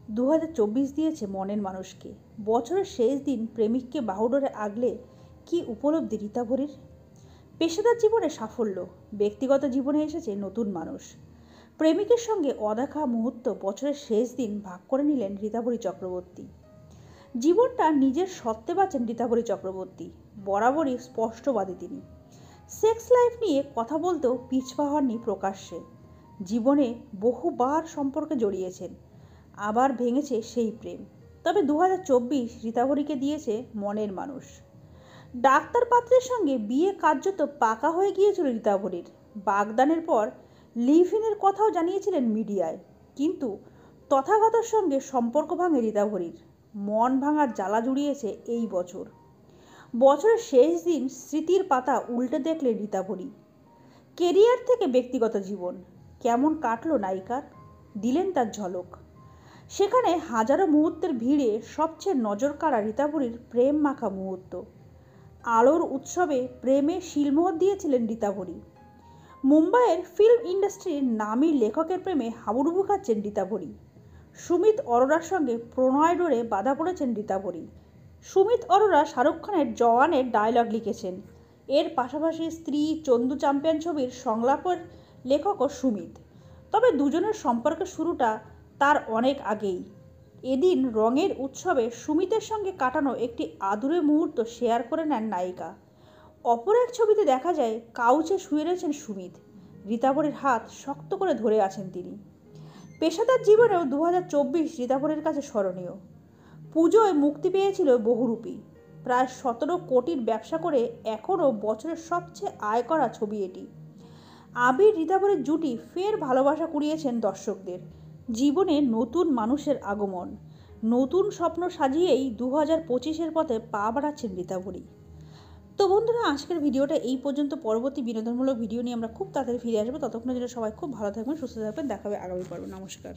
2024 দিয়েছে মনের মানুষকে। বছরের শেষ দিন প্রেমিককে বাহুডোরে আগলে কি উপলব্ধি রীতা ভরির। পেশাদার জীবনে সাফল্য, ব্যক্তিগত জীবনে এসেছে নতুন মানুষ। প্রেমিকের সঙ্গে অদেখা মুহূর্ত বছরের শেষ দিন ভাগ করে নিলেন রীতাভরি চক্রবর্তী। জীবনটা নিজের সত্ত্বে বাঁচেন রীতাভরি চক্রবর্তী। বরাবরই স্পষ্টবাদী তিনি। সেক্স লাইফ নিয়ে কথা বলতেও পিছপা হননি প্রকাশ্যে। জীবনে বহুবার সম্পর্কে জড়িয়েছেন, আবার ভেঙেছে সেই প্রেম। তবে 2024 রীতাভরিকে দিয়েছে মনের মানুষ। ডাক্তার পাত্রের সঙ্গে বিয়ে কার্যত পাকা হয়ে গিয়েছিল রীতাভরির। বাগদানের পর লিভ ইনের কথাও জানিয়েছিলেন মিডিয়ায়, কিন্তু তথাগতর সঙ্গে সম্পর্ক ভাঙে রীতাভরির। মন ভাঙার জ্বালা জুড়িয়েছে এই বছর। বছরের শেষ দিন স্মৃতির পাতা উল্টে দেখলেন রীতাভরি। কেরিয়ার থেকে ব্যক্তিগত জীবন কেমন কাটলো নায়িকার, দিলেন তার ঝলক। সেখানে হাজারো মুহূর্তের ভিড়ে সবচেয়ে নজর কাড়া রীতাভরির প্রেম মাখা মুহূর্ত। আলোর উৎসবে প্রেমে শিলমোহর দিয়েছিলেন রীতাভরি। মুম্বাইয়ের ফিল্ম ইন্ডাস্ট্রির নামী লেখকের প্রেমে হাবুডুবু খাচ্ছেন রীতাভরি। সুমিত অরোরার সঙ্গে প্রণয় ডোরে বাধা পড়েছেন রীতাভরি। সুমিত অরোরা শাহরুখ খানের জওয়ানের ডায়লগ লিখেছেন। এর পাশাপাশি স্ত্রী চন্দু চ্যাম্পিয়ন ছবির সংলাপের লেখকও সুমিত। তবে দুজনের সম্পর্কের শুরুটা তার অনেক আগেই। এদিন রঙের উৎসবে সুমিতের সঙ্গে কাটানো একটি আদুরে মুহূর্ত শেয়ার করে নেন নায়িকা। অপর এক ছবিতে দেখা যায় কাউচে শুয়ে রয়েছেন সুমিত। রীতাভরির হাত শক্ত করে ধরে আছেন তিনি। পেশাদার জীবনেও 2024 রীতাভরির কাছে স্মরণীয়। পুজোয় মুক্তি পেয়েছিল বহুরূপী। প্রায় 17 কোটির ব্যবসা করে এখনও বছরের সবচেয়ে আয় করা ছবি এটি। আবির রীতাভরির জুটি ফের ভালোবাসা কুড়িয়েছেন দর্শকদের। জীবনে নতুন মানুষের আগমন, নতুন স্বপ্ন সাজিয়েই 2025-এর পথে পা বাড়াচ্ছেন রীতাভরি। তো বন্ধুরা, আজকের ভিডিওটা এই পর্যন্ত। পরবর্তী বিনোদনমূলক ভিডিও নিয়ে আমরা খুব তাড়াতাড়ি ফিরে আসবো। ততক্ষণের জন্য সবাই খুব ভালো থাকবেন, সুস্থ থাকবেন। দেখা হবে আগামী পর্বে। নমস্কার।